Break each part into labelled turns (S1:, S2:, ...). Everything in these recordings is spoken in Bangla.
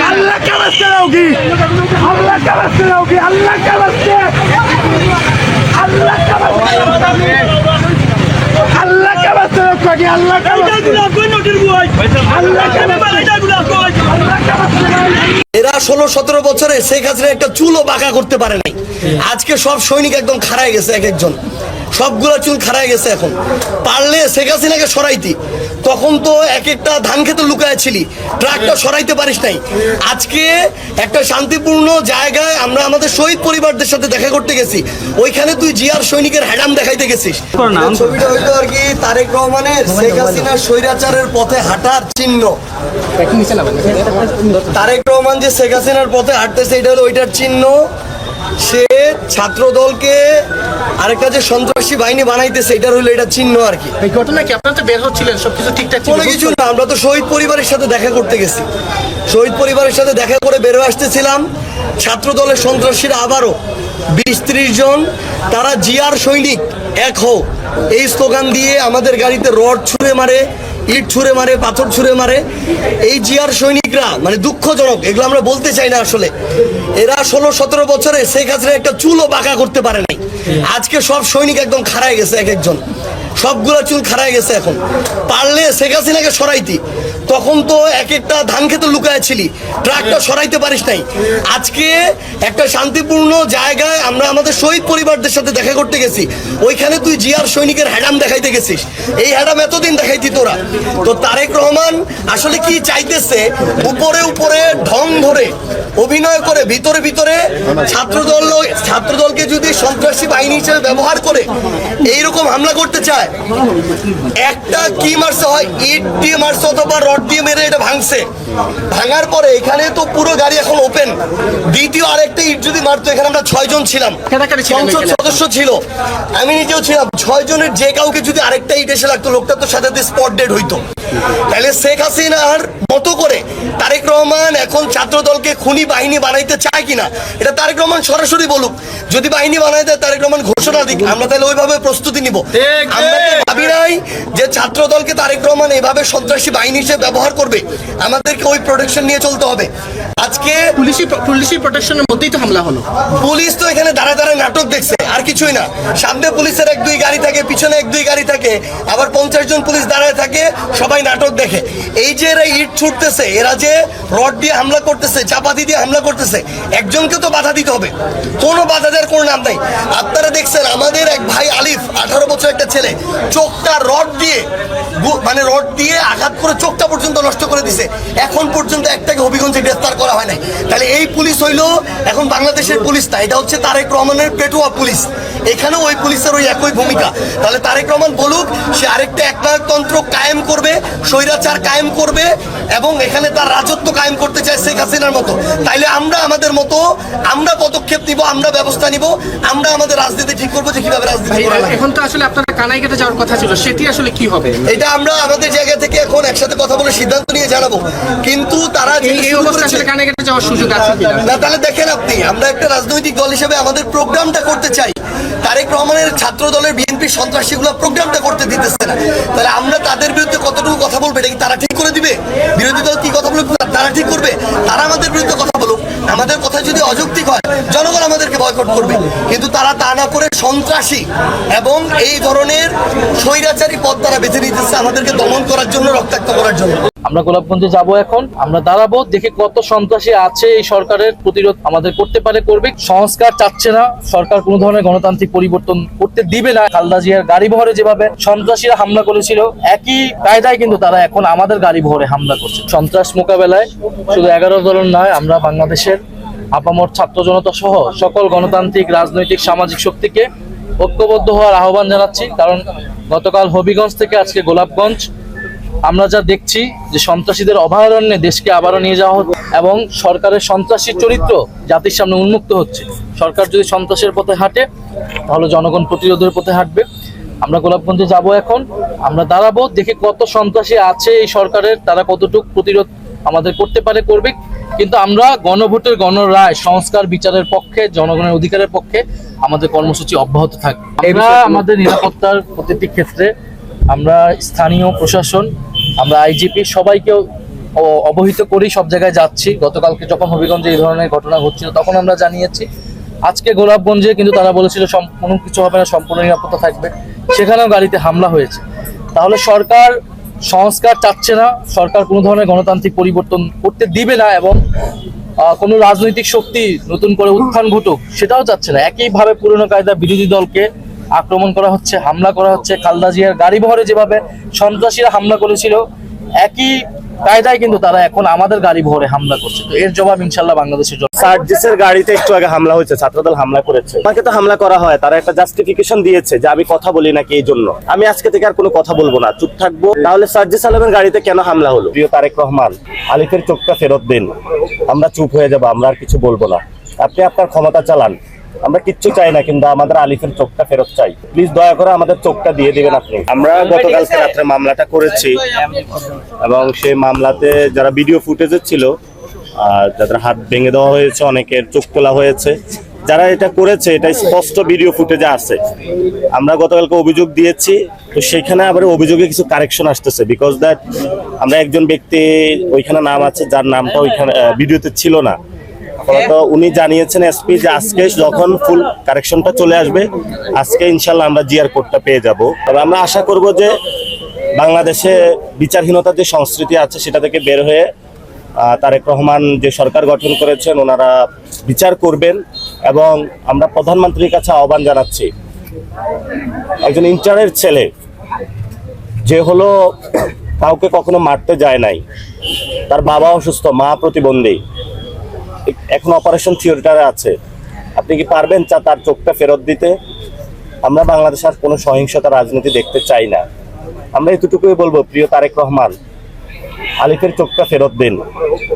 S1: अल्लाह का वास्ते होगी, अल्लाह का वास्ते होगी, अल्लाह का वास्ते, अल्लाह का वास्ते, अल्लाह का वास्ते होगी, अल्लाह का वास्ते, अल्लाह का वास्ते।
S2: এরা 16-17 বছরে শেখ হাসিনা একটা চুলও বাঁকা করতে পারে নাই। আজকে সব সৈনিক একদম খাড়ায় গেছে, এক একজন সবগুলা চুল খাড়ায় গেছে। এখন পারলে শেখ হাসিনাকে সরাইতি, তখন তো এক একটা ধান খেতে লুকায় ছিলি, ট্রাকটা সরাইতে পারিস নাই। আজকে একটা শান্তিপূর্ণ জায়গায় আমরা আমাদের শহীদ পরিবারদের সাথে দেখা করতে গেছি, ওইখানে তুই জিয়ার সৈনিকের হ্যাডাম দেখাইতে গেছিস। ছবিটা হইলো আর কি তারেক রহমানের শেখ হাসিনার স্বৈরাচারের পথে হাঁটার চিহ্ন। তারেক রহমান যে শেখ হাসিনার পথে হাঁটতেছে, এটা হলো ওইটার চিহ্ন। সে ছাত্র দলকে আরেকটা যে সন্ত্রাসী বাহিনী বানাইতেছে, এটার হইলো এটা চিহ্ন আর কি।
S3: এই ঘটনা কি আপনারা তো বের হচ্ছিলেন, সবকিছু ঠিকঠাক ছিল?
S2: কোনো কিছু না, আমরা তো শহীদ পরিবারের সাথে দেখা করতে গেছি, শহীদ পরিবারের সাথে দেখা করে বেরো আসতেছিলাম। ছাত্র দলের সন্ত্রাসীরা আবারও 20-30 জন, তারা জিয়ার সৈনিক এক হও এই স্লোগান দিয়ে আমাদের গাড়িতে রড ছুঁড়ে মারে, ইট ছুঁড়ে মারে, পাথর ছুঁড়ে মারে। এই জিয়ার সৈনিকরা মানে দুঃখজনক, এগুলো আমরা বলতে চাই না আসলে। এরা 16-17 বছরে শেখ হাসিনা একটা চুলও বাঁকা করতে পারে নাই। আজকে সব সৈনিক একদম খাড়ায় গেছে, এক একজন সবগুলা চুল খাড়ায় গেছে। এখন পারলে শেখ হাসিনাকে সরাইতি, তখন তো এক একটা ধান খেতে লুকায় ছিলি, ট্রাকটা সরাইতে পারিস নাই। আজকে একটা শান্তিপূর্ণ জায়গায় আমরা আমাদের শহীদ পরিবারদের সাথে দেখা করতে গেছি, ওইখানে তুই জিয়ার সৈনিকের হ্যাডাম দেখাইতে গেছিস। এই হ্যাডাম এতদিন দেখাইতি তোরা। তো তারেক রহমান আসলে কি চাইতেছে, উপরে উপরে ঢং ধরে অভিনয় করে ভিতরে ভিতরে ছাত্রদলকে যদি সন্ত্রাসী বাহিনী হিসেবে ব্যবহার করে এইরকম হামলা করতে চায়। একটা কি মারছে হয়, ইট দিয়ে মারছে অথবা রড দিয়ে মেরে এটা ভাঙছে। ভাঙার পরে এখানে তো পুরো গাড়ি এখন ওপেন। দ্বিতীয় আরেকটা ইট যদি মারতো, এখানে আমরা 6 জন ছিলাম, সংসদ সদস্য ছিল, আমি নিজেও ছিলাম। 6 জনের যে কাউকে যদি আরেকটা ইট এসে লাগতো, লোকটা তো সাথে স্পট ডেড হইতো। তাহলে শেখ হাসিনার মতো করে তারেক রহমান এখন ছাত্র দলকে খুনি বাহিনী বানাইতে চায় কিনা, এটা তারেক রহমান সরাসরি বলুক। যদি বাহিনী বানাই দেয়, তারেক রহমান ঘোষণা দিক, আমরা তাহলে ওইভাবে প্রস্তুতি নিব। আমরা তো ভাবি নাই যে ছাত্র দলকে তারেক রহমান এইভাবে সন্ত্রাসী বাহিনী হিসেবে ব্যবহার করবে। আমাদেরকে ওই প্রোটেকশন নিয়ে চলতে হবে। আজকে
S3: পুলিশি প্রোটেকশনের মধ্যেই তো হামলা হলো।
S2: পুলিশ তো এখানে দাঁড়ায় দাঁড়ায় নাটক দেখছে, আর কিছুই না। সামনে পুলিশের 1-2 গাড়ি থাকে, পিছনে 1-2 গাড়ি থাকে, আবার 50 জন পুলিশ দাঁড়ায় থাকে, সবাই নাটক দেখে। এই যে এরা ইট ছুটতেছে, এরা যে রড দিয়ে হামলা করতেছে, চাপাতি দিয়ে হামলা করতেছে, একজনকে তো বাধা দিতে হবে। কোনো বাধা দেওয়ার কোনো নাম নাই। আপনারা দেখছেন আমাদের এক ভাই আলিফ, 18 বছর একটা ছেলে, চোখটা রড দিয়ে আঘাত করে চোখটা পর্যন্ত নষ্ট করে দিছে। এখন পর্যন্ত একটাকে হবিগঞ্জে গ্রেফতার করা হয় নাই। তাহলে এই পুলিশ হইলো এখন বাংলাদেশের পুলিশ না, এটা হচ্ছে তারেক রহমানের পেটুয়া পুলিশ। এখানেও ওই পুলিশের ওই একই ভূমিকা। তাহলে তারেক রহমান বলুক, সে আরেকটা একনায়কতন্ত্র কায়েম করবে, স্বৈরাচার কায়েম করবে এবং এখানে তার রাজত্ব কায়েম করতে চায় শেখ হাসিনার মতো। তাইলে আমরা আমাদের মতো আমরা পদক্ষেপ নিব, আমরা ব্যবস্থা নিব, আমরা আমাদের রাজনীতি ঠিক করবো যে কিভাবে রাজনীতি করা লাগে।
S3: এখন তো আসলে আপনারা কানাইঘাটে যাওয়ার কথা ছিল, সেটি আসলে কি হবে?
S2: এটা আমরা আমাদের জায়গা থেকে এখন একসাথে কথা বলে সিদ্ধান্ত নিয়ে জানাবো। কিন্তু তারা
S3: এই অবস্থায় আসলে কানাইঘাটে যাওয়ার সুযোগ আছে
S2: না। তাহলে দেখেন আপনি, আমরা একটা রাজনৈতিক দল হিসেবে আমাদের প্রোগ্রামটা করতে চাই। তারেক রহমানের ছাত্র দলের বিএনপি সন্ত্রাসীগুলো প্রোগ্রামটা করতে দিতেছে না। তাহলে আমরা তাদের বিরুদ্ধে কতটুকু কথা বলবো, এটা কি তারা ঠিক করে দিবে? বিরোধী দল কি কথা বলবে তারা ঠিক করবে? তারা আমাদের বিরুদ্ধে কথা বলুক, আমাদের কথা যদি অযৌক্তিক হয়, জনগণ আমাদেরকে বয়কট করবে। কিন্তু তারা তা না করে সন্ত্রাসী এবং এই ধরনের স্বৈরাচারী পথ তারা বেছে নিতেছে আমাদেরকে দমন করার জন্য, রক্তাক্ত করার জন্য।
S4: আমরা গোলাপগঞ্জে যাব, এখন আমরা দাঁড়াবো, দেখে কত সন্ত্রাসী আছে এই সরকারের প্রতিরোধ আমাদের করতে পারে, করবে। সংস্কার চাচ্ছে না সরকার, কোনো ধরনের গণতান্ত্রিক পরিবর্তন করতে দিবে না। খালেদা জিয়ার গাড়ি বহরে যেভাবে সন্ত্রাসীরা হামলা করেছিল, একই কায়দায় কিন্তু তারা এখন আমাদের গাড়ি বহরে হামলা করছে। সন্ত্রাস মোকাবেলায় শুধু 11 দলের নয়, আমরা বাংলাদেশের আপামর ছাত্র জনতা সহ সকল গণতান্ত্রিক, রাজনৈতিক, সামাজিক শক্তিকে ঐক্যবদ্ধ হওয়ার আহ্বান জানাচ্ছি। কারণ গতকাল হবিগঞ্জ থেকে আজকে গোলাপগঞ্জ, আমরা যা দেখছি যে সন্ত্রাসীদের অভয়ারণ্যে দেশকে আবারও নিয়ে যাওয়া হচ্ছে এবং সরকারের সন্ত্রাসী চরিত্র জাতির সামনে উন্মুক্ত হচ্ছে। সরকার যদি সন্ত্রাসের পথে হাঁটে তাহলে জনগণ প্রতিরোধের পথে হাঁটবে। আমরা গোলাপগঞ্জে যাব, এখন আমরা দাঁড়াবো, দেখি কত সন্ত্রাসী আছে এই সরকারের, তারা কতটুকু প্রতিরোধ আমাদের করতে পারে করবে। কিন্তু আমরা গণভোটের গণরায় সংস্কার বিচারের পক্ষে, জনগণের অধিকারের পক্ষে আমাদের কর্মসূচি অব্যাহত থাকবে। আমরা আমাদের নিরাপত্তার প্রতিটি ক্ষেত্রে আমরা স্থানীয় প্রশাসন, আমরা আইজিপি সবাইকে অবহিত করি, সব জায়গায় যাচ্ছি। গতকালকে যখন হবিগঞ্জে এই ধরনের ঘটনা ঘটছিল তখন আমরা জানিয়েছি। আজকে গোলাপগঞ্জে কিন্তু তারা বলেছিল কোনো কিছু হবে না, সম্পূর্ণ নিরাপত্তা থাকবে, সেখানেও গাড়িতে হামলা হয়েছে। তাহলে সরকার সংস্কার চাচ্ছে না, সরকার কোনো ধরনের গণতান্ত্রিক পরিবর্তন করতে দিবে না এবং কোনো রাজনৈতিক শক্তি নতুন করে উত্থান ঘটুক সেটাও চাচ্ছে না। একইভাবে পুরনো কায়দা বিরোধী দলকে আক্রমণ করা হচ্ছে, হামলা করা হচ্ছে। খালেদা জিয়ার গাড়ি বহরে যেভাবে সন্ত্রাসীরা হামলা করেছিল, একই কায়দায় কিন্তু তারা এখন আমাদের গাড়ি বহরে হামলা করছে। তো এর জবাব ইনশাল্লাহ বাংলাদেশের জন্য।
S5: সার্জিসের গাড়িতে একটু আগে হামলা হয়েছে, ছাত্রদল হামলা করেছে, আমাকে তো হামলা করা হয়, তারা একটা জাস্টিফিকেশন দিয়েছে যে আমি কথা বলি নাকি এই জন্য। আমি আজকে থেকে আর কোনো কথা বলবো না, চুপ থাকবো। তাহলে সার্জিস আলমের গাড়িতে কেন হামলা হলো? প্রিয় তারেক রহমান, আলিফের চোখটা ফেরত দিন, আমরা চুপ হয়ে যাবো, আমরা আর কিছু বলবো না। আপনি আপনার ক্ষমতা চালান, আমরা কিচ্ছু চাই না, কিন্তু আমাদের আলিফের চোখটা ফেরত চাই। প্লিজ দয়া করে আমাদের চোখটা দিয়ে দিবেন আপনি। আমরা গতকালকে রাত্রে মামলাটা করেছি এবং সেই মামলাতে যারা ভিডিও ফুটেজে ছিল, যাদের হাত ভেঙে দেওয়া হয়েছে, অনেকের চোখ তোলা হয়েছে, যারা এটা করেছে এটা স্পষ্ট ভিডিও ফুটেজে আছে। আমরা গতকালকে অভিযোগ দিয়েছি, তো সেখানে আবার অভিযোগে কিছু কারেকশন আসতেছে, বিকজ দ্যাট আমরা একজন ব্যক্তি ওইখানে নাম আছে যার নামটা ওইখানে ভিডিওতে ছিল না। তো উনি জানিয়েছেন এসপি যে আজকে যখন ফুল কারেকশনটা চলে আসবে, আজকে ইনশাল্লাহ আমরা জিআর কোডটা পেয়ে যাব। তবে আমরা আশা করব যে বাংলাদেশে বিচারহীনতার যে সংস্কৃতি আছে সেটা থেকে বের হয়ে তারেক রহমান যে সরকার গঠন করেছেন ওনারা বিচার করবেন। এবং আমরা প্রধানমন্ত্রীর কাছে আহ্বান জানাচ্ছি, একজন ইন্টারের ছেলে যে হলো কাউকে কখনো মারতে যায় নাই, তার বাবা অসুস্থ, মা প্রতিবন্ধী, এখন অপারেশন থিয়েটারে আছে, আপনি কি পারবেন তার চোখটা ফেরত দিতে? আমরা বাংলাদেশে আর কোনো সহিংসতা রাজনীতি দেখতে চাই না। আমরা এতটুকুই বলবো, প্রিয় তারেক রহমান, আলিফের চোখটা ফেরত দিন,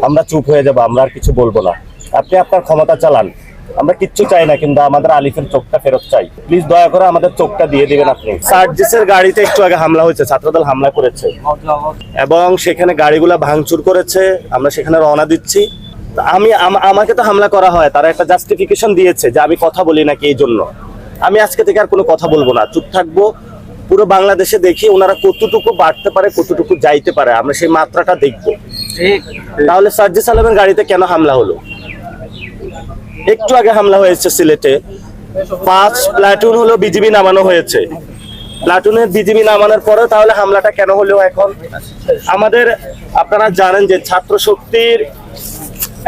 S5: আমরা চুপ হয়ে যাবো, আমরা আর কিছু বলবো না। আপনি আপনার ক্ষমতা চালান, আমরা কিচ্ছু চাই না, কিন্তু আমাদের আলিফের চোখটা ফেরত চাই। প্লিজ দয়া করে আমাদের চোখটা দিয়ে দিবেন আপনি। সার্জিসের গাড়িতে একটু আগে হামলা হয়েছে, ছাত্রদল হামলা করেছে এবং সেখানে গাড়িগুলা ভাঙচুর করেছে। আমরা সেখানে রওনা দিচ্ছি। আমাকে তো হামলা করা হয়, তারা একটা জাস্টিফিকেশন দিয়েছে যে আমি কথা বলি নাকি এই জন্য। আমি আজকে থেকে আর কোনো কথা বলবো না, চুপ থাকবো। পুরো বাংলাদেশে দেখি ওনারা কতটুকু বাড়তে পারে, কতটুকু যাইতে পারে, আমরা সেই মাত্রাটা দেখবো। তাহলে সার্জিস আলমের গাড়িতে কেন হামলা হলো? একটু আগে হামলা হয়েছে সিলেটে, 5 প্লাটুন হলো বিজিবি নামানো হয়েছে। প্লাটুনের বিজিবি নামানোর পরে তাহলে হামলাটা কেন হলো এখন? আমাদের আপনারা জানেন যে ছাত্র শক্তির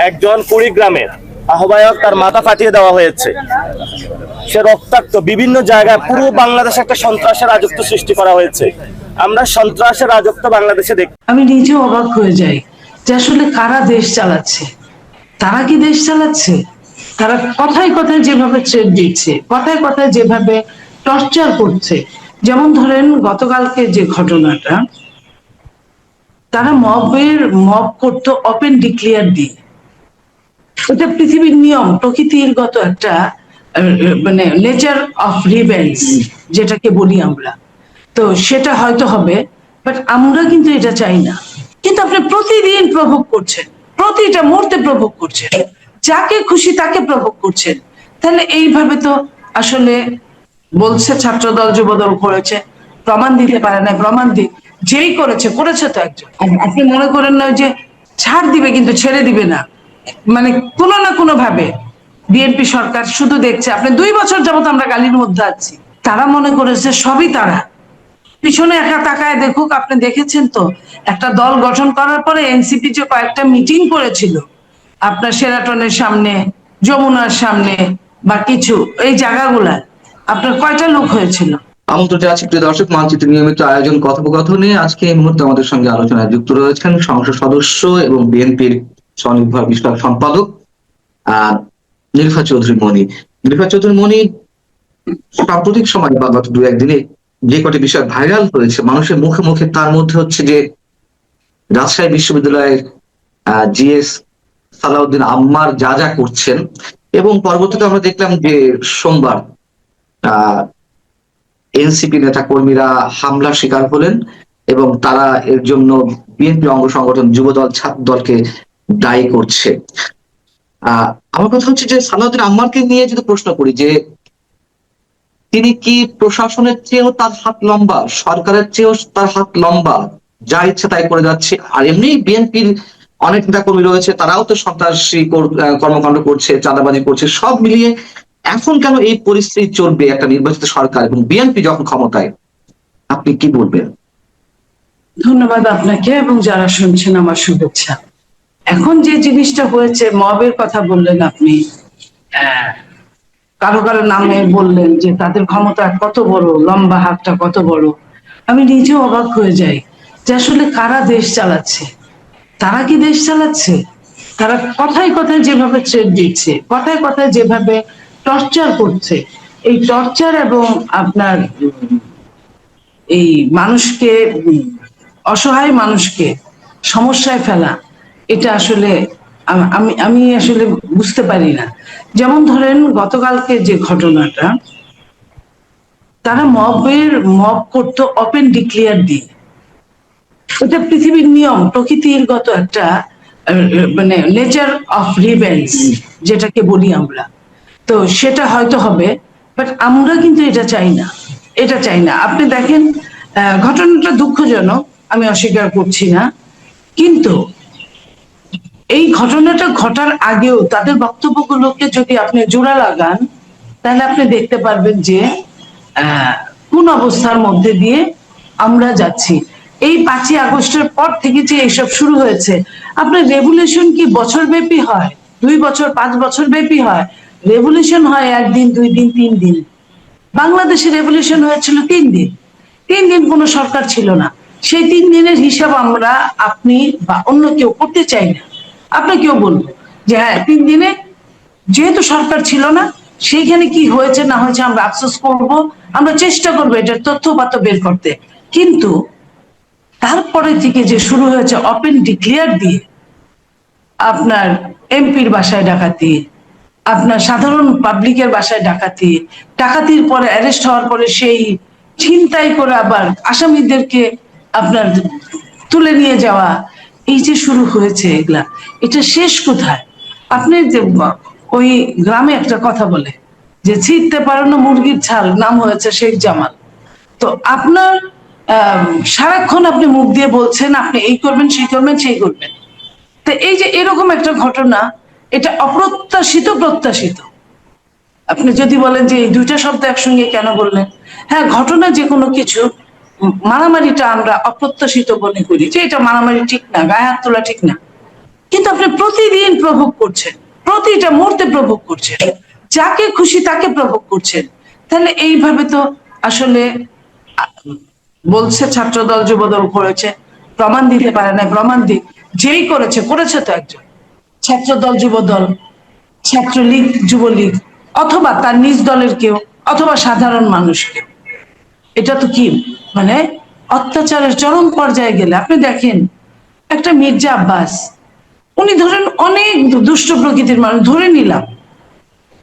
S5: একজন কুড়িগ্রামের আহ্বায়ক, তার মাথা ফাটিয়ে দেওয়া হয়েছে, সে রক্তাক্ত। বিভিন্ন জায়গায় পুরো বাংলাদেশে একটা সন্ত্রাসের রাজত্ব সৃষ্টি করা হয়েছে। আমরা সন্ত্রাসের রাজত্ব বাংলাদেশে দেখি।
S6: আমি নিজে অবাক হয়ে যাই যে আসলে কারা দেশ চালাচ্ছে। তারা কি দেশ চালাচ্ছে? তারা কথায় কথায় যেভাবে থ্রেট দিচ্ছে, কথায় কথায় যেভাবে টর্চার করছে, যেমন ধরেন গতকালকে যে ঘটনাটা, তারা মব করতো ওপেন ডিক্লেয়ার দিয়ে। এটা পৃথিবীর নিয়ম, প্রকৃতিগত একটা মানে নেচার অফ রিভেঞ্জ যেটাকে বলি আমরা। তো সেটা হয়তো হবে, বাট আমরা কিন্তু এটা চাই না। কিন্তু আপনি প্রতিদিন প্রভোগ করছেন, প্রতিটা মুহূর্তে প্রভোগ করছেন, যাকে খুশি তাকে প্রভোগ করছেন। তাহলে এইভাবে তো আসলে বলছে ছাত্রদল যুবদল করেছে, প্রমাণ দিতে পারে না, প্রমাণ দিক। যেই করেছে তো একজন। আপনি মনে করেন না যে ছাড় দিবে, কিন্তু ছেড়ে দিবে না, মানে কোনো না কোনো ভাবে বিএনপি সরকার শুধু দেখছে। আপনি 2 বছর যাবত আমরা গালির মধ্যে আছি, তারা মনে করেছে সবই তারা। পিছনে একা তাকায় দেখুক। আপনি দেখেছেন তো একটা দল গঠন করার পরে এনসিপি যে কয়েকটা মিটিং করেছিল আপনার শেরাটনের সামনে, যমুনার সামনে বা কিছু এই জায়গাগুলা, আপনার কয়টা লোক হয়েছিল?
S7: আমন্ত্রণ জানাচ্ছি প্রিয় দর্শক, মানচিত্র নিয়মিত আয়োজন কথোপকথনে আজকে এই মুহূর্তে আমাদের সঙ্গে আলোচনায় যুক্ত রয়েছেন সংসদ সদস্য এবং বিএনপির স্বনির্ভর বিষয়ক সম্পাদক নীলুফা চৌধুরী মনি। নীলুফা চৌধুরী মনি, সাম্প্রতিক সময় বা গত 2-1 দিনে যে কটি বিষয় ভাইরাল হয়েছে মানুষের মুখে মুখে, তার মধ্যে হচ্ছে যে রাজশাহী বিশ্ববিদ্যালয়ের জিএস সালাউদ্দিন আম্মার যা যা করছেন, এবং পরবর্তীতে আমরা দেখলাম যে সোমবার এনসিপি নেতা কর্মীরা হামলার শিকার হলেন এবং তারা এর জন্য বিএনপি অঙ্গ সংগঠন যুবদল ছাত্র দলকে দায়ী করছে। আমার কথা হচ্ছে যে সালাউদ্দিন আম্মারকে নিয়ে যদি প্রশ্ন করি যে তিনি কি প্রশাসনের চেয়েও তার হাত লম্বা, সরকারের চেয়েও তার হাত লম্বা, যা ইচ্ছা তাই করে যাচ্ছে। আর এমনি বিএনপির অনেক নেতা কর্মী রয়েছে, তারাও তো সন্ত্রাসী কর্মকাণ্ড করছে, চাঁদাবাজি করছে। সব মিলিয়ে এখন কেন এই পরিস্থিতি চলবে একটা নির্বাচিত সরকার এবং বিএনপি যখন ক্ষমতায়? আপনি কি বলবেন?
S6: ধন্যবাদ আপনাকে এবং যারা শুনছেন আমার শুভেচ্ছা। এখন যে জিনিসটা হয়েছে, মবের কথা বললেন আপনি, কারো কারো নামে বললেন যে তাদের ক্ষমতা কত বড়, লম্বা হাতটা কত বড়। আমি নিজেও অবাক হয়ে যাই যে আসলে কারা দেশ চালাচ্ছে, তারা কি দেশ চালাচ্ছে? তারা কথায় কথায় যেভাবে থ্রেট দিচ্ছে, কথায় কথায় যেভাবে টর্চার করছে, এই টর্চার এবং আপনার এই মানুষকে, অসহায় মানুষকে সমস্যায় ফেলা, এটা আসলে আমি আসলে বুঝতে পারি না। যেমন ধরেন গতকালকে যে ঘটনাটা, তারা মব করতো ওপেন ডিক্লেয়ার দিয়ে। এটা পৃথিবীর নিয়ম, প্রকৃতিগত একটা মানে নেচার অফ রিভেঞ্জ যেটাকে বলি আমরা। তো সেটা হয়তো হবে, বাট আমরা কিন্তু এটা চাই না, এটা চাই না। আপনি দেখেন ঘটনাটা দুঃখজনক, আমি অস্বীকার করছি না, কিন্তু এই ঘটনাটা ঘটার আগেও তাদের বক্তব্যগুলোকে যদি আপনি জোড়া লাগান, তাহলে আপনি দেখতে পারবেন যে কোন অবস্থার মধ্যে দিয়ে আমরা যাচ্ছি। এই 5ই আগস্টের পর থেকে যে এইসব শুরু হয়েছে, আপনার রেভলিউশন কি বছর ব্যাপী হয়, 2 বছর 5 বছর ব্যাপী হয়? রেভলিউশন হয় 1 দিন 2 দিন 3 দিন। বাংলাদেশে রেভলিউশন হয়েছিল 3 দিন। 3 দিন কোনো সরকার ছিল না। সেই 3 দিনের হিসাব আমরা, আপনি বা অন্য কেউ করতে চাই না। আপনি কেউ বলবো যে হ্যাঁ 3 দিনে যেহেতু সরকার ছিল না, সেইখানে কি হয়েছে না হয়েছে আমরা আফসোস করব, আমরা চেষ্টা করবো এটার তথ্যপাত্র বের করতে। কিন্তু তারপরে থেকে যে শুরু হয়েছে ওপেন ডিক্লেয়ার দিয়ে, আপনার এমপির বাসায় ডাকাতি, আপনার সাধারণ পাবলিকের বাসায় ডাকাতি, ডাকাতির পরে অ্যারেস্ট হওয়ার পরে সেই ছিনতাই করে আবার আসামিদেরকে আপনার তুলে নিয়ে যাওয়া, এই যে শুরু হয়েছে এগুলা, এটা শেষ কোথায়? আপনি যে ওই গ্রামে একটা কথা বলে যে ছিঁড়তে পারো না মুরগির ছাল, নাম হয়েছে শেখ জামাল। তো আপনার সারাক্ষণ আপনি মুখ দিয়ে বলছেন আপনি এই করবেন, সেই করবেন, সেই করবেন। তো এই যে এরকম একটা ঘটনা, এটা অপ্রত্যাশিত প্রত্যাশিত। আপনি যদি বলেন যে এই 2টা শব্দ একসঙ্গে কেন বললেন, হ্যাঁ ঘটনা যে কোনো কিছু, মারামারিটা আমরা অপ্রত্যাশিত মনে করি যে এটা মারামারি ঠিক না, গায়ে হাত তোলা ঠিক না। কিন্তু আপনি প্রতিদিন প্রভোগ করছেন, প্রতিটা মুহূর্তে প্রভোগ করছেন, যাকে খুশি তাকে প্রভোগ করছেন। তাহলে এইভাবে তো আসলে বলছে ছাত্রদল যুবদল করেছে, প্রমাণ দিতে পারে না, প্রমাণ দিক। যেই করেছে করেছে তো একজন, ছাত্রদল যুবদল, ছাত্রলীগ যুবলীগ, অথবা তার নিজ দলের কেউ, অথবা সাধারণ মানুষ কেউ। এটা তো কি মানে অত্যাচারের চরম পর্যায়ে গেলে আপনি দেখেন একটা মির্জা আব্বাস, উনি ধরেন অনেক দুষ্ট প্রকৃতির মানুষ, ধরে নিলাম,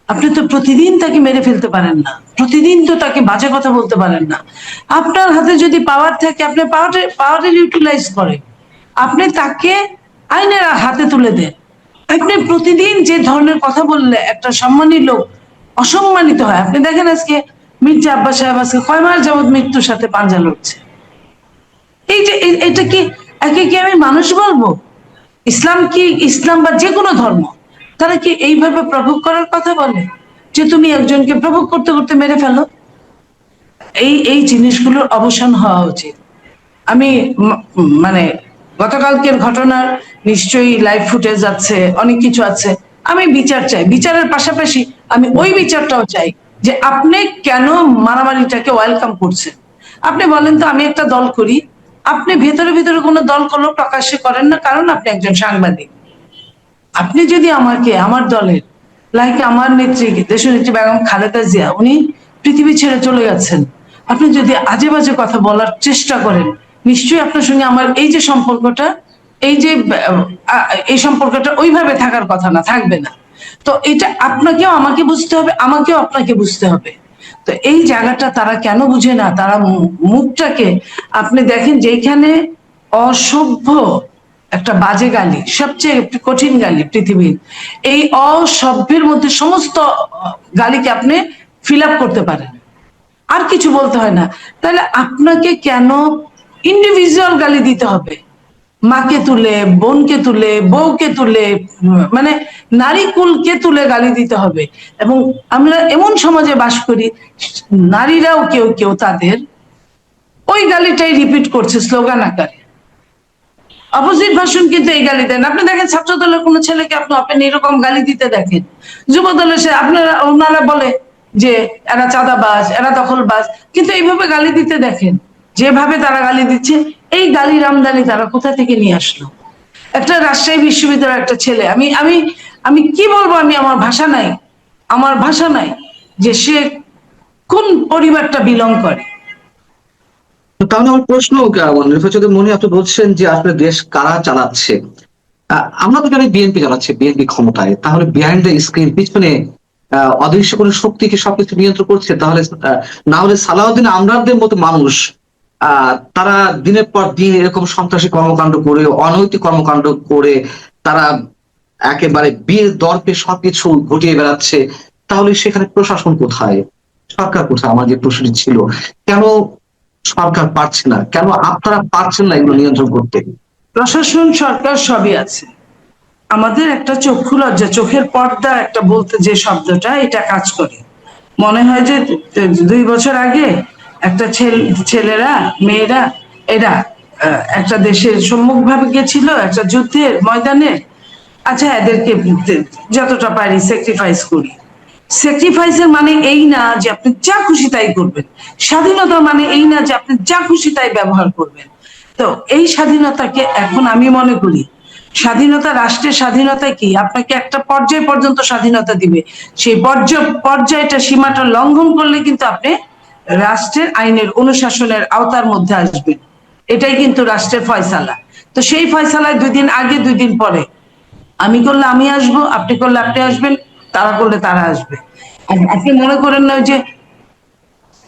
S6: আপনি তো প্রতিদিন তাকে মেরে ফেলতে পারেন না, প্রতিদিন তো তাকে বাজে কথা বলতে পারেন না। আপনার হাতে যদি পাওয়ার থাকে, আপনি পাওয়ারের ইউটিলাইজ করেন, আপনি তাকে আইনের হাতে তুলে দেন। আপনি প্রতিদিন যে ধরনের কথা বললে একটা সম্মানী লোক অসম্মানিত হয়। আপনি দেখেন আজকে মির্জা আব্বাস সাহেব আজকে কয় মাস যাবৎ মৃত্যুর সাথে পাঞ্জা লড়ছে। এই যে এটা কি একে কি আমি মানুষ বলবো? ইসলাম কি, ইসলাম বা যে কোনো ধর্ম, তারা কি এইভাবে প্রভোগ করার কথা বলে যে তুমি একজনকে প্রভোগ করতে করতে মেরে ফেলো? এই জিনিসগুলোর অবসান হওয়া উচিত। আমি মানে গতকালকের ঘটনার নিশ্চয়ই লাইভ ফুটেজ আছে, অনেক কিছু আছে। আমি বিচার চাই, বিচারের পাশাপাশি আমি ওই বিচারটাও চাই যে আপনি কেন মারামারিটাকে ওয়েলকাম করছেন। আপনি বলেন তো আমি একটা দল করি, আপনি ভেতরে ভেতরে কোনো দল কোনো প্রকাশ্যে করেন না, কারণ আপনি একজন সাংবাদিক। আপনি যদি আমাকে আমার দলের, লাইক আমার নেত্রী দেশনেত্রী বেগম খালেদা জিয়া, উনি পৃথিবী ছেড়ে চলে গেছেন, আপনি যদি আজে বাজে কথা বলার চেষ্টা করেন, নিশ্চয়ই আপনার সঙ্গে আমার এই যে সম্পর্কটা, এই যে এই সম্পর্কটা ওইভাবে থাকার কথা না, থাকবে না। তো এটা আপনাকেও আমাকে বুঝতে হবে, আমাকেও আপনাকে বুঝতে হবে। তো এই জায়গাটা তারা কেন বুঝে না? তারা মুখটাকে আপনি দেখেন, যেখানে অসভ্য একটা বাজে গালি, সবচেয়ে কঠিন গালি পৃথিবীর, এই অসভ্যের মধ্যে সমস্ত গালিকে আপনি ফিল আপ করতে পারেন, আর কিছু বলতে হয় না। তাহলে আপনাকে কেন ইন্ডিভিজুয়াল গালি দিতে হবে? মাকে তুলে, বোনকে তুলে, বউকে তুলে, মানে নারী কুলকে তুলে গালি দিতে হবে? এবং আমরা এমন সমাজে বাস করি, নারীরাও কেউ কেউ তাদের ওই গালিটাই রিপিট করছে স্লোগান আকারে। অপোজিট ভাষণ কিন্তু এই গালি দেন। আপনি দেখেন ছাত্র দলের কোনো ছেলেকে আপনি এরকম গালি দিতে দেখেন, যুব দলে সে ওনারা বলে যে এরা চাঁদাবাজ, এরা দখলবাজ, কিন্তু এইভাবে গালি দিতে দেখেন। যেভাবে তারা গালি দিচ্ছে, এই গালির আমদানি তারা কোথা থেকে নিয়ে আসলো? একটা রাজশাহী বিশ্ববিদ্যালয়ের একটা ছেলে, আমি আমি আমি কি বলবো, আমার ভাষা নাই যে সে কোন পরিবারটা বিলং করে।
S7: তাহলে আমার প্রশ্ন, নির্বাচিত মনি, আপনি বলছেন যে আসলে দেশ কারা চালাচ্ছে? আমরা তো জানি বিএনপি চালাচ্ছে, বিএনপি ক্ষমতায়। তাহলে বিহাইন্ড দ্য স্ক্রিন, পিছনে অদৃশ্য কোনো শক্তিকে সবকিছু নিয়ন্ত্রণ করছে। তাহলে না হলে সালাউদ্দিন আমরাদের মতো মানুষ তারা দিনের পর দিন এরকম সন্ত্রাসী কর্মকাণ্ড করে, অনৈতিক কর্মকাণ্ড করে তারা একেবারে বীর দর্পে সবকিছু ঘটিয়ে বেড়াচ্ছে। তাহলে সেখানে প্রশাসন কোথায়, সরকার কোথায়? আমার যে প্রশ্নটি ছিল, কেন সরকার পারছে না, কেন আপনারা পারছেন না এগুলো নিয়ন্ত্রণ করতে?
S6: প্রশাসন, সরকার সবই আছে। আমাদের একটা চক্ষু লজ্জা, চোখের পর্দা একটা বলতে যে শব্দটা, এটা কাজ করে। মনে হয় যে 2 বছর আগে একটা ছেলেরা, মেয়েরা, এরা একটা দেশের সম্মুখ ভাবে গেছিল একটা যুদ্ধের ময়দানে। আচ্ছা, এদেরকে যতটা পারি স্যাক্রিফাইস করি। স্যাক্রিফাইসের মানে এই না যে আপনি যা খুশি তাই করবেন। স্বাধীনতা মানে এই না যে আপনি যা খুশি তাই ব্যবহার করবেন। তো এই স্বাধীনতাকে এখন আমি মনে করি, স্বাধীনতা, রাষ্ট্রের স্বাধীনতা কি? আপনাকে একটা পর্যায় পর্যন্ত স্বাধীনতা দিবে। সেই পর্যায়টা, সীমাটা লঙ্ঘন করলে কিন্তু আপনি রাষ্ট্রের আইনের অনুশাসনের আওতার মধ্যে আসবেন। এটাই কিন্তু রাষ্ট্রের ফয়সালা। তো সেই ফয়সালায় 2 দিন আগে 2 দিন পরে, আমি করলে আমি আসবো, আপনি করলে আপনি আসবেন, তারা করলে তারা আসবে। আপনি মনে করেন না যে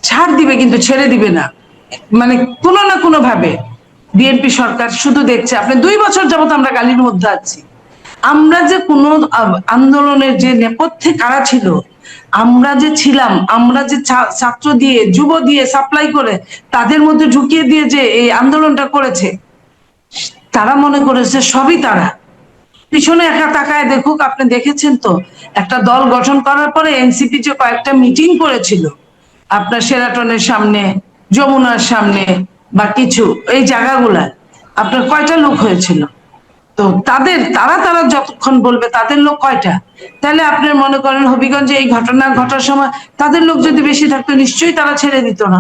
S6: ছাড় দিবে, কিন্তু ছেড়ে দিবে না। মানে কোনো না কোনো ভাবে বিএনপি সরকার শুধু দেখছে। আপনি 2 বছর যাবত আমরা গালির মধ্যে আছি। আমরা যে কোনো আন্দোলনের যে নেপথ্যে কারা ছিল, আমরা যে ছিলাম, আমরা যে ছাত্র দিয়ে, যুব দিয়ে, সাপ্লাই করে তাদের মধ্যে ঢুকিয়ে দিয়ে যে এই আন্দোলনটা করেছে, তারা মনে করেছে সবই তারা। পিছনে একা তাকায় দেখুক। আপনি দেখেছেন তো, একটা দল গঠন করার পরে এনসিপি যে কয়েকটা মিটিং করেছিল আপনার শেরাটনের সামনে, যমুনার সামনে বা কিছু এই জায়গাগুলা, আপনার কয়টা লোক হয়েছিল? তো তারা যতক্ষণ বলবে তাদের লোক কয়টা? তাহলে আপনার মনে করেন হবিগঞ্জে এই ঘটনা ঘটার সময় তাদের লোক যদি বেশি থাকতো, নিশ্চয়ই তারা ছেড়ে দিত না।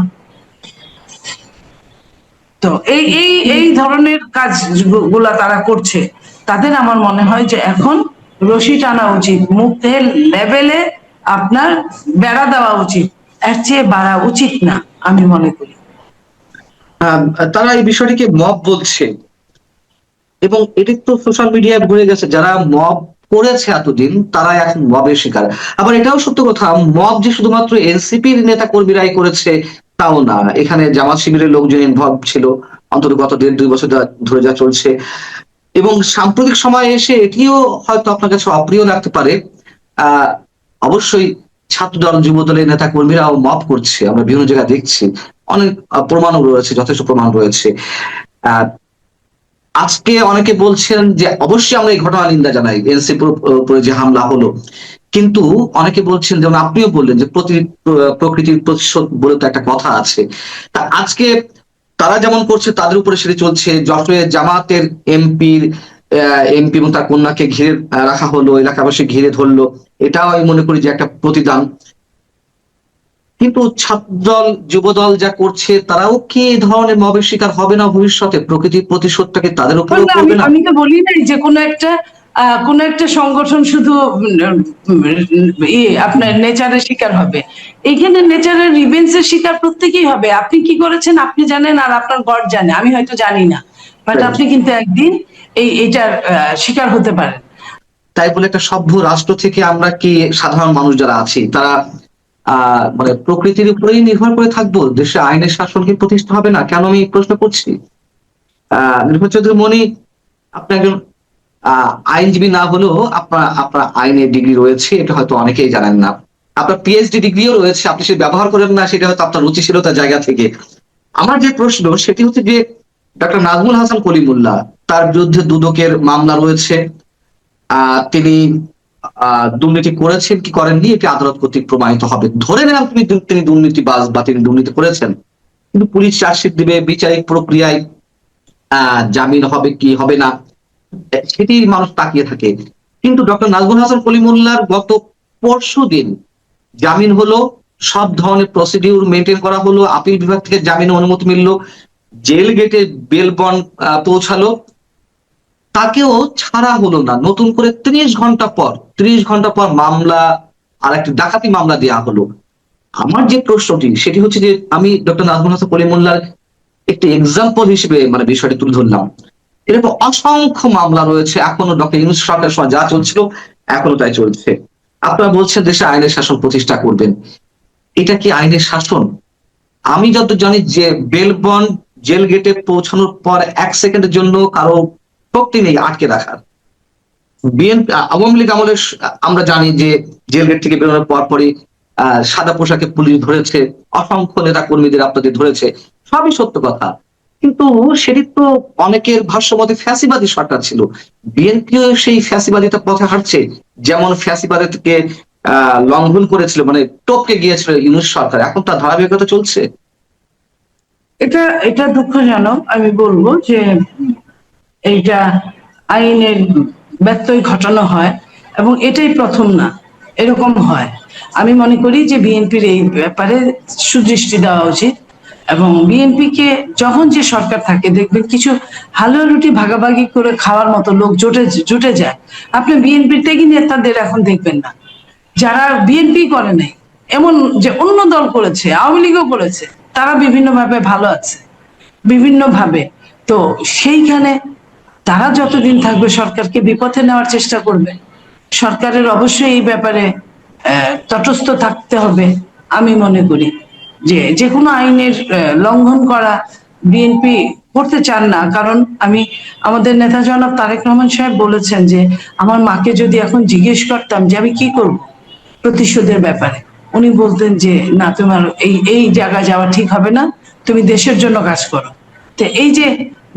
S6: তো এই ধরনের কাজগুলা তারা করছে। তাদের আমার মনে হয় যে এখন রশি টানা উচিত, মুখের লেভেলে আপনার বেড়া দেওয়া উচিত, এর চেয়ে বাড়া উচিত না, আমি মনে করি।
S7: তারা এই বিষয়টিকে মব বলছে, এবং এটি তো সোশ্যাল মিডিয়ায় ঘুরে গেছে। যারা মব করেছে এতদিন, তারা এখন মবের শিকার। আবার এটাও সত্য কথা, মব যে শুধুমাত্র এনসিপির নেতা কর্মীরাই করেছে তাও না, এখানে জামাত শিবিরের লোকজন ইনভলভ ছিল অন্তত গত 1.5-2 বছর ধরে যা চলছে। এবং সাম্প্রতিক সময়ে এসে এটিও হয়তো আপনার কাছে অপ্রিয় লাগতে পারে, অবশ্যই ছাত্রদল, যুব দলের নেতা কর্মীরাও মব করছে, আমরা বিভিন্ন জায়গায় দেখছি, অনেক প্রমাণও রয়েছে, যথেষ্ট প্রমাণ রয়েছে। আজকে অনেকে বলছেন যে অবশ্যই আমরা এই ঘটনা নিন্দা জানাই, এনসিপির উপরে যে হামলা হলো, কিন্তু অনেকে বলছেন, যেমন আপনিও বললেন, যে প্রকৃতির প্রতিশোধ বলে তো একটা কথা আছে। তা আজকে তারা যেমন করছে তাদের উপরে সেটি চলছে। যশোরে জামাতের এমপি এবং তার কন্যাকে ঘিরে রাখা হলো, এলাকাবাসী ঘিরে ধরলো, এটাও আমি মনে করি যে একটা প্রতিদান। কিন্তু ছাত্রদল, যুবদল যা করছে, তারাও কি এই ধরনের মবের শিকার হবে না ভবিষ্যতে? প্রকৃতির প্রতিশোধটাকে তাদের উপর করবে না?
S6: আমি তো বলি নাই যে কোন একটা সংগঠন শুধু আপনার নেচারের শিকার হবে। এখানে নেচারের রিভেঞ্জের শিকার প্রত্যেকেই হবে। আপনি কি করেছেন আপনি জানেন, আর আপনার গড জানে, আমি হয়তো জানি না। বাট আপনি কিন্তু একদিন এইটার শিকার হতে পারেন।
S7: তাই বলে একটা সভ্য রাষ্ট্র থেকে আমরা কি সাধারণ মানুষ যারা আছি তারা মানে প্রকৃতির উপরেই নির্ভর করে থাকবো? দেশে আইনের শাসন কি প্রতিষ্ঠা হবে না? কেন আমি এই প্রশ্ন করছি? নির্ভর চৌধুরী মনি, আপনি একজন আইনজীবী না হলেও আপনার আইনের ডিগ্রি রয়েছে, এটা হয়তো অনেকেই জানেন না। আপনার পিএইচডি ডিগ্রিও রয়েছে, আপনি সে ব্যবহার করেন না, সেটা হয়তো আপনার রুচিশীলতার জায়গা থেকে। আমার যে প্রশ্ন সেটি হচ্ছে যে ডক্টর নাজমুল হাসান কলিমুল্লাহ, তার বিরুদ্ধে দুদকের মামলা রয়েছে। তিনি দুর্নীতি করেছেন কি করেননি এটি আদালত কর্তৃক প্রমাণিত হবে। ধরে নেন তিনি দুর্নীতিবাজ বা তিনি দুর্নীতি করেছেন, কিন্তু পুলিশ চার্জশিট দিবে, বিচারিক প্রক্রিয়ায় জামিন হবে কি হবে না সেটি মানুষ তাকিয়ে থাকে। কিন্তু ডক্টর নাজমুল হাসান কলিমুল্লাহর গত পরশুদিন জামিন হলো, সব ধরনের প্রসিডিউর মেনটেন করা হলো, আপিল বিভাগ থেকে জামিনের অনুমতি মিলল, জেল গেটে বেল বন্ড পৌঁছালো, তাকেও ছাড়া হলো না। নতুন করে 30 ঘন্টা পর মামলা, আর একটা ডাকাতি মামলা দেওয়া হলো। আমার যে প্রশ্নটি সেটি হচ্ছে যে আমি ডক্টর নাজমুল হাসান কলিমুল্লাহর একটি এক্সাম্পল হিসেবে মানে বিষয়টি তুলে ধরলাম। এরকম অসংখ্য মামলা রয়েছে, এখনো ডক্টর ইউনূস সরকারের সময় যা চলছিল এখনো তাই চলছে। আপনারা বলছেন দেশে আইনের শাসন প্রতিষ্ঠা করবেন, এটা কি আইনের শাসন? আমি যত জানি যে বেল বন্ড জেল গেটে পৌঁছানোর পর 1 সেকেন্ডের জন্য কারো শক্তি নেই আটকে রাখার। বিএনপি আওয়ামী লীগ আমলে আমরা জানি যে জেল গেট থেকে বেরোনোর পরই সাদা পোশাকে পুলিশ ধরেছে, অসংখ্য নেতা কর্মীদের আপনাদের ধরেছে, সবই সত্য কথা। কিন্তু সেটি তো অনেকের ভাষ্যমতে ফ্যাসিবাদী সরকার ছিল। বিএনপিও সেই ফ্যাসিবাদিতা পথে হাঁটছে, যেমন ফ্যাসিবাদকে লঙ্ঘন করেছিল, মানে টপকে গিয়েছিল ইউনূস সরকার, এখন তার ধারাবাহিকতা চলছে।
S6: এটা দুঃখজনক। আমি বলবো যে এইটা আইনের ব্যত্যয় ঘটানো হয়, এবং এটাই প্রথম না, এরকম হয়। আমি মনে করি যে বিএনপির এই ব্যাপারে সুদৃষ্টি দেওয়া উচিত, এবং বিএনপিকে যখন যে সরকার থাকে দেখবেন কিছু হালুয়া রুটি ভাগাভাগি করে খাওয়ার মতো লোক জুটে যায়। আপনি বিএনপির ত্যাগী নেতাদের এখন দেখবেন না, যারা বিএনপি করে নাই, এমন যে অন্য দল করেছে, আওয়ামী লীগও করেছে, তারা বিভিন্নভাবে ভালো আছে, বিভিন্নভাবে। তো সেইখানে তারা যতদিন থাকবে সরকারকে বিপথে নেওয়ার চেষ্টা করবে। সরকারের অবশ্যই এই ব্যাপারে তটস্থ থাকতে হবে। আমি মনে করি যে কোনো আইনের লঙ্ঘন করা বিএনপি করতে চান না, কারণ আমাদের নেতা জনাব তারেক রহমান সাহেব বলেছেন যে আমার মাকে যদি এখন জিজ্ঞেস করতাম যে আমি কি করব প্রতিশোধের ব্যাপারে, উনি বলতেন যে না, তোমার এই জায়গায় যাওয়া ঠিক হবে না, তুমি দেশের জন্য কাজ করো। তো এই যে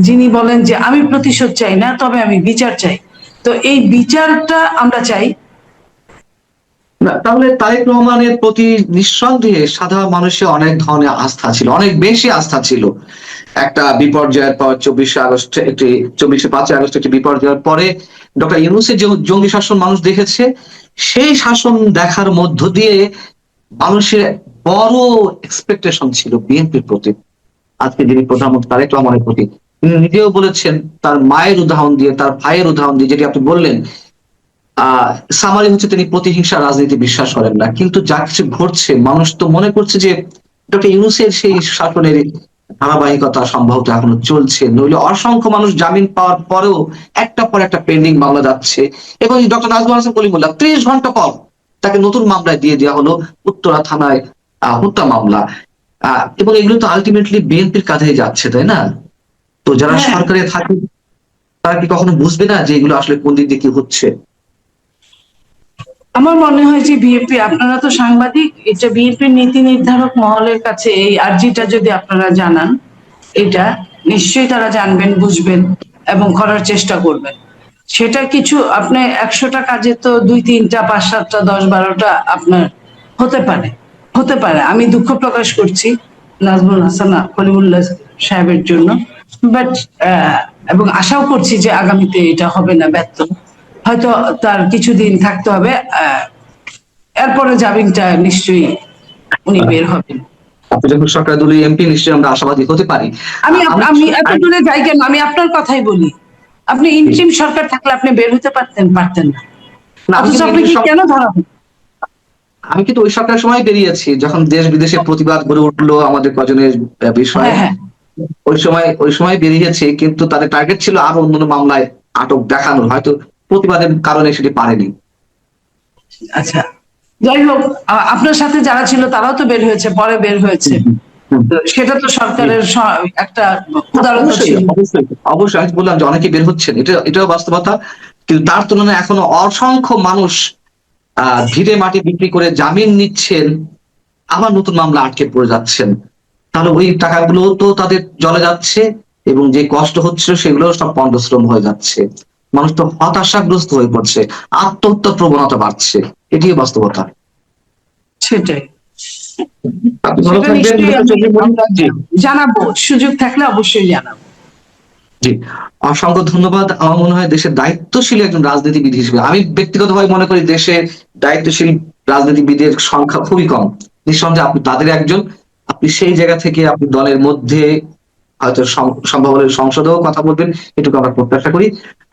S6: যিনি বলেন যে আমি প্রতিশোধ চাই না, তবে আমি বিচার চাই, তো এই বিচারটা আমরা চাই।
S7: তাহলে তারেক রহমানের প্রতি নিঃসন্দেহে সাধারণ মানুষের অনেক ধরনের আস্থা ছিল, অনেক বেশি আস্থা ছিল। একটা বিপর্যয়ের পর 24 আগস্ট একটি 5 আগস্ট একটি বিপর্যয়ের পরে ডক্টর ইউনূসের যে জঙ্গি শাসন মানুষ দেখেছে, সেই শাসন দেখার মধ্য দিয়ে মানুষের বড় এক্সপেকটেশন ছিল বিএনপির প্রতি। আজকে যিনি প্রধানমন্ত্রী তারেক রহমানের প্রতি, তিনি নিজেও বলেছেন তার মায়ের উদাহরণ দিয়ে, তার ভাইয়ের উদাহরণ দিয়ে, যেটি আপনি বললেন, সামারি হচ্ছে তিনি প্রতিহিংসা রাজনীতি বিশ্বাস করেন না। কিন্তু যা কিছু ঘটছে, মানুষ তো মনে করছে যে ডক্টর ইউনূসের সেই শাসনের ধারাবাহিকতা সম্ভবত এখনো চলছে, নইলে অসংখ্য মানুষ জামিন পাওয়ার পরেও একটা পর একটা পেন্ডিং মামলা যাচ্ছে। এবং ডক্টর নাজমুল হাসান কলিমুল্লাহ 30 ঘন্টা পর তাকে নতুন মামলায় দিয়ে দেওয়া হলো, উত্তরা থানায় হত্যা মামলা। এবং এগুলো তো আলটিমেটলি বিএনপির কাঁধে যাচ্ছে, তাই না? তো যারা সরকারে থাকে তারা কি কখনো বুঝবে না যে এগুলো আসলে কোন দিক দিয়ে কি হচ্ছে?
S6: আমার মনে হয় যে বিএনপি, আপনারা তো সাংবাদিক, এটা বিএনপির নীতি নির্ধারক মহলের কাছে এই আর্জিটা যদি আপনারা জানান, এটা নিশ্চয়ই তারা জানবেন, বুঝবেন এবং করার চেষ্টা করবেন। সেটা কিছু আপনি 100টা কাজে তো 2-3টা 5-7টা 10-12টা আপনার হতে পারে। আমি দুঃখ প্রকাশ করছি নাজমুল হাসান কলিমুল্লাহ সাহেবের জন্য, বাট এবং আশাও করছি যে আগামীতে এটা হবে না, ব্যর্থ হয়তো তার কিছুদিন থাকতে হবে, এরপরে জামিনটা নিশ্চয়ই উনি বের হবেন।
S7: আপনি যখন সরকার দলীয় এমপি, নিশ্চয়ই আমরা আশাবাদী হতে পারি।
S6: আমি এত দূরে যাই কেন? আমি আপনার কথাই বলি, আপনি ইন্টিম সরকার থাকলে আপনি বের হতে পারতেন না, অথচ আপনি কেন ধরা হন?
S7: আমি কিন্তু ওই সরকারের সময় বেরিয়েছি, যখন দেশ বিদেশে প্রতিবাদ গড়ে উঠলো আমাদের কজনের বিষয়ে। ওই সময় বেরিয়েছে, কিন্তু তাদের টার্গেট ছিল আরো অন্যান্য মামলায় আটক দেখানোর, হয়তো প্রতিবাদের কারণে সেটি পারেনি।
S6: আচ্ছা, যাই হোক, আপনার সাথে যারা ছিল তারাও তো বের হয়েছে, পরে বের হয়েছে, তো সেটা তো সরকারের একটা উদারতা ছিল।
S7: অবশ্যই আমি বললাম যে অনেকে বের হচ্ছেন, এটাও বাস্তবতা, কিন্তু তার তুলনায় এখনো অসংখ্য মানুষ ভিড়ে মাটি বিক্রি করে জামিন নিচ্ছেন, আবার নতুন মামলা আটকে পড়ে যাচ্ছেন। তাহলে ওই টাকাগুলো তো তাদের জলে যাচ্ছে, এবং যে কষ্ট হচ্ছিল সেগুলো সব পণ্ডশ্রম হয়ে যাচ্ছে। মানুষ তো হতাশাগ্রস্ত হয়ে পড়ছে, আত্মহত্যার প্রবণতা বাড়ছে, এটিও বাস্তবতা।
S6: সেটাই,
S7: আপনি ভালো
S6: সেটা
S7: থাকবেন।
S6: নিশ্চয়ই আমরা জানাবো, সুযোগ থাকলে অবশ্যই জানাবো।
S7: জি, অসংখ্য ধন্যবাদ। আমার মনে হয় দেশের দায়িত্বশীল একজন রাজনীতিবিদ হিসেবে আমি ব্যক্তিগতভাবে মনে করি দেশে দায়িত্বশীল রাজনীতিবিদের সংখ্যা খুবই কম। নিঃসন্দেহে আপনি তাদের একজন। আপনি সেই জায়গা থেকে আপনি দলের মধ্যে হয়তো সম্ভব হলে সংসদেও কথা বলবেন, এটুকু আমরা প্রত্যাশা করি।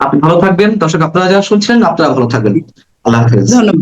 S7: আপনি ভালো থাকবেন। দর্শক, আপনারা যারা শুনছিলেন আপনারা ভালো থাকবেন। আল্লাহ হাফেজ।
S6: ধন্যবাদ।